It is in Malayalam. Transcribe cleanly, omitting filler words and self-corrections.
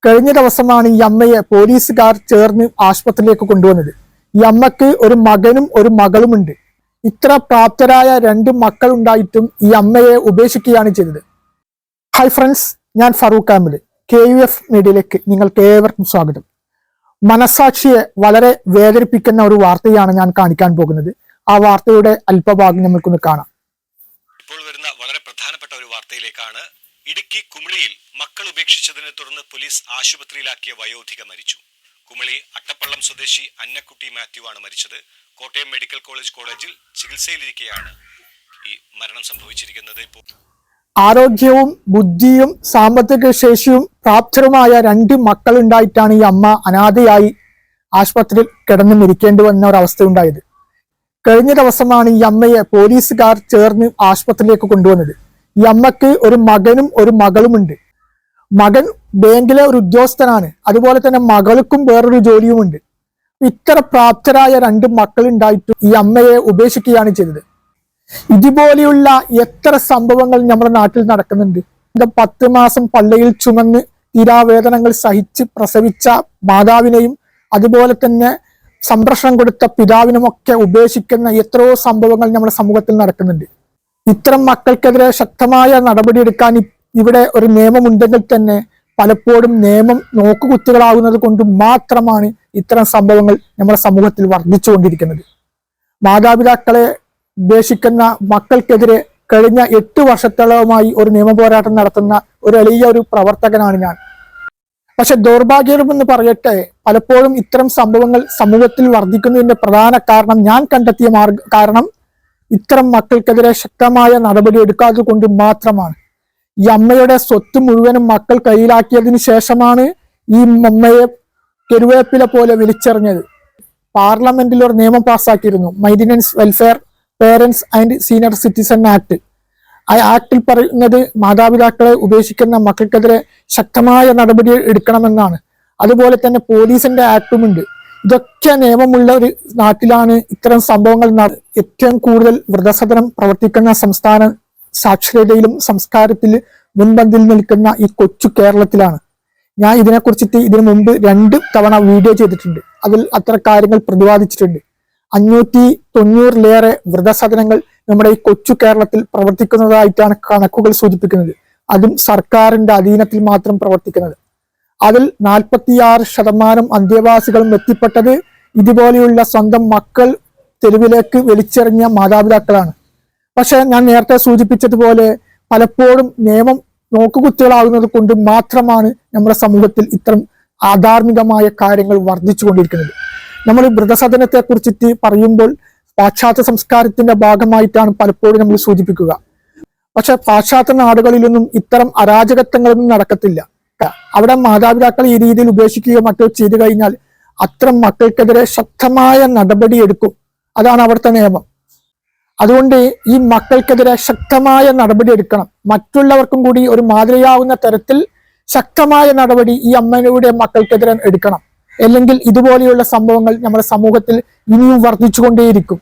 കഴിഞ്ഞ ദിവസമാണ് ഈ അമ്മയെ പോലീസുകാർ ചേർന്ന് ആശുപത്രിയിലേക്ക് കൊണ്ടുവന്നത്. ഈ അമ്മക്ക് ഒരു മകനും ഒരു മകളുമുണ്ട്. ഇത്ര പ്രാപ്തരായ 2 മക്കൾ ഉണ്ടായിട്ടും ഈ അമ്മയെ ഉപേക്ഷിക്കുകയാണ് ചെയ്തത്. ഹായ് ഫ്രണ്ട്സ്, ഞാൻ ഫറൂഖ് അഹമ്മദ്. KUF മീഡിയയിലേക്ക് നിങ്ങൾക്ക് ഏവർക്കും സ്വാഗതം. മനസാക്ഷിയെ വളരെ വേദനിപ്പിക്കുന്ന ഒരു വാർത്തയാണ് ഞാൻ കാണിക്കാൻ പോകുന്നത്. ആ വാർത്തയുടെ അല്പഭാഗം നമുക്കൊന്ന് കാണാം. ഇപ്പോൾ വരുന്ന വളരെ പ്രധാനപ്പെട്ട ഒരു വാർത്തയിലേക്കാണ്. ഇടുക്കി കുമിളിയിൽ മക്കൾ ഉപേക്ഷിച്ചതിനെ തുടർന്ന് പോലീസ് ആശുപത്രിയിലാക്കിയ വയോധിക മരിച്ചു. കുമിളി അട്ടപ്പള്ളം സ്വദേശി അന്നക്കുട്ടി മാത്യു ആണ് മരിച്ചത്. കോട്ടയം മെഡിക്കൽ കോളേജിൽ ചികിത്സയിലിരിക്കെയാണ് ഈ മരണം സംഭവിച്ചിരിക്കുന്നത്. ഇപ്പോൾ ആരോഗ്യവും ബുദ്ധിയും സാമ്പത്തിക ശേഷിയും പ്രാപ്തരുമായ 2 മക്കൾ ഉണ്ടായിട്ടാണ് ഈ അമ്മ അനാഥയായി ആശുപത്രിയിൽ കിടന്നു മരിക്കേണ്ടി വന്ന ഒരവസ്ഥ ഉണ്ടായത്. കഴിഞ്ഞ ദിവസമാണ് ഈ അമ്മയെ പോലീസുകാർ ചേർന്ന് ആശുപത്രിയിലേക്ക് കൊണ്ടുവന്നത്. ഈ അമ്മക്ക് ഒരു മകനും ഒരു മകളുമുണ്ട്. മകൻ ബാങ്കിലെ ഒരു ഉദ്യോഗസ്ഥനാണ്. അതുപോലെ തന്നെ മകൾക്കും വേറൊരു ജോലിയുമുണ്ട്. ഇത്ര പ്രാപ്തരായ 2 മക്കൾ ഉണ്ടായിട്ടും ഈ അമ്മയെ ഉപേക്ഷിക്കുകയാണ് ചെയ്തത്. ഇതുപോലെയുള്ള എത്ര സംഭവങ്ങൾ നമ്മുടെ നാട്ടിൽ നടക്കുന്നുണ്ട്. 10 മാസം പള്ളിയിൽ ചുമന്ന് തീരാവേദനകൾ സഹിച്ച് പ്രസവിച്ച മാതാവിനെയും അതുപോലെ തന്നെ സംരക്ഷണം കൊടുത്ത പിതാവിനുമൊക്കെ ഉപേക്ഷിക്കുന്ന എത്രയോ സംഭവങ്ങൾ നമ്മുടെ സമൂഹത്തിൽ നടക്കുന്നുണ്ട്. ഇത്തരം മക്കൾക്കെതിരെ ശക്തമായ നടപടിയെടുക്കാൻ ഇവിടെ ഒരു നിയമമുണ്ടെങ്കിൽ തന്നെ പലപ്പോഴും നിയമം നോക്കുകുത്തികളാകുന്നത് കൊണ്ട് മാത്രമാണ് ഇത്തരം സംഭവങ്ങൾ നമ്മുടെ സമൂഹത്തിൽ വർദ്ധിച്ചുകൊണ്ടിരിക്കുന്നത്. മാതാപിതാക്കളെ ഉപേക്ഷിക്കുന്ന മക്കൾക്കെതിരെ കഴിഞ്ഞ 8 വർഷത്തോളമായി ഒരു നിയമപോരാട്ടം നടത്തുന്ന ഒരു എളിയ പ്രവർത്തകനാണ് ഞാൻ. പക്ഷെ ദൗർഭാഗ്യമെന്ന് പറയട്ടെ, പലപ്പോഴും ഇത്തരം സംഭവങ്ങൾ സമൂഹത്തിൽ വർദ്ധിക്കുന്നതിന്റെ പ്രധാന കാരണം ഞാൻ കണ്ടെത്തിയ കാരണം ഇത്തരം മക്കൾക്കെതിരെ ശക്തമായ നടപടി എടുക്കാത്തത് കൊണ്ട് മാത്രമാണ്. ഈ അമ്മയുടെ സ്വത്ത് മുഴുവനും മക്കൾ കയ്യിലാക്കിയതിനു ശേഷമാണ് ഈ അമ്മയെ കരുവേപ്പില പോലെ വലിച്ചെറിഞ്ഞത്. പാർലമെന്റിൽ ഒരു നിയമം പാസ്സാക്കിയിരുന്നു, maintenance welfare parents and senior citizen act. ആ ആക്ടിൽ പറയുന്നത് മാതാപിതാക്കളെ ഉപേക്ഷിക്കുന്ന മക്കൾക്കെതിരെ ശക്തമായ നടപടി എടുക്കണമെന്നാണ്. അതുപോലെ തന്നെ പോലീസിന്റെ ആക്ടുമുണ്ട്. ഇതൊക്കെ നിയമമുള്ള ഒരു നാട്ടിലാണ് ഇത്തരം സംഭവങ്ങൾ ഏറ്റവും കൂടുതൽ വൃദ്ധസദനം പ്രവർത്തിക്കുന്ന സംസ്ഥാന സാക്ഷരതയിലും സംസ്കാരത്തിൽ മുൻപന്തിൽ നിൽക്കുന്ന ഈ കൊച്ചു കേരളത്തിലാണ്. ഞാൻ ഇതിനെക്കുറിച്ചിട്ട് ഇതിനു മുമ്പ് 2 തവണ വീഡിയോ ചെയ്തിട്ടുണ്ട്. അതിൽ അത്ര കാര്യങ്ങൾ പ്രതിപാദിച്ചിട്ടുണ്ട്. 590-ലേറെ വൃദ്ധസദനങ്ങൾ നമ്മുടെ ഈ കൊച്ചു കേരളത്തിൽ പ്രവർത്തിക്കുന്നതായിട്ടാണ് കണക്കുകൾ സൂചിപ്പിക്കുന്നത്. അതും സർക്കാരിന്റെ അധീനത്തിൽ മാത്രം പ്രവർത്തിക്കുന്നത്. അതിൽ 46% അന്തേവാസികളും എത്തിപ്പെട്ടത് ഇതുപോലെയുള്ള സ്വന്തം മക്കൾ തെരുവിലേക്ക് വലിച്ചെറിഞ്ഞ മാതാപിതാക്കളാണ്. പക്ഷെ ഞാൻ നേരത്തെ സൂചിപ്പിച്ചതുപോലെ പലപ്പോഴും നിയമം നോക്കുകുത്തികളാകുന്നത് കൊണ്ട് മാത്രമാണ് നമ്മുടെ സമൂഹത്തിൽ ഇത്തരം അധാർമികമായ കാര്യങ്ങൾ വർദ്ധിച്ചുകൊണ്ടിരിക്കുന്നത്. നമ്മൾ വൃദ്ധസദനത്തെ കുറിച്ചിട്ട് പറയുമ്പോൾ പാശ്ചാത്യ സംസ്കാരത്തിന്റെ ഭാഗമായിട്ടാണ് പലപ്പോഴും നമ്മൾ സൂചിപ്പിക്കുക. പക്ഷെ പാശ്ചാത്യ നാടുകളിലൊന്നും ഇത്തരം അരാജകത്വങ്ങളൊന്നും നടക്കത്തില്ല. അവിടെ മാതാപിതാക്കളെ ഈ രീതിയിൽ ഉപേക്ഷിക്കുകയോ മറ്റോ ചെയ്തു കഴിഞ്ഞാൽ അത്തരം മക്കൾക്കെതിരെ ശക്തമായ നടപടി എടുക്കും. അതാണ് അവിടുത്തെ നിയമം. അതുകൊണ്ട് ഈ മക്കൾക്കെതിരെ ശക്തമായ നടപടി എടുക്കണം. മറ്റുള്ളവർക്കും കൂടി ഒരു മാതൃകയാവുന്ന തരത്തിൽ ശക്തമായ നടപടി ഈ അമ്മയുടെ മക്കൾക്കെതിരെ എടുക്കണം. അല്ലെങ്കിൽ ഇതുപോലെയുള്ള സംഭവങ്ങൾ നമ്മുടെ സമൂഹത്തിൽ ഇനിയും വർദ്ധിച്ചുകൊണ്ടേയിരിക്കും.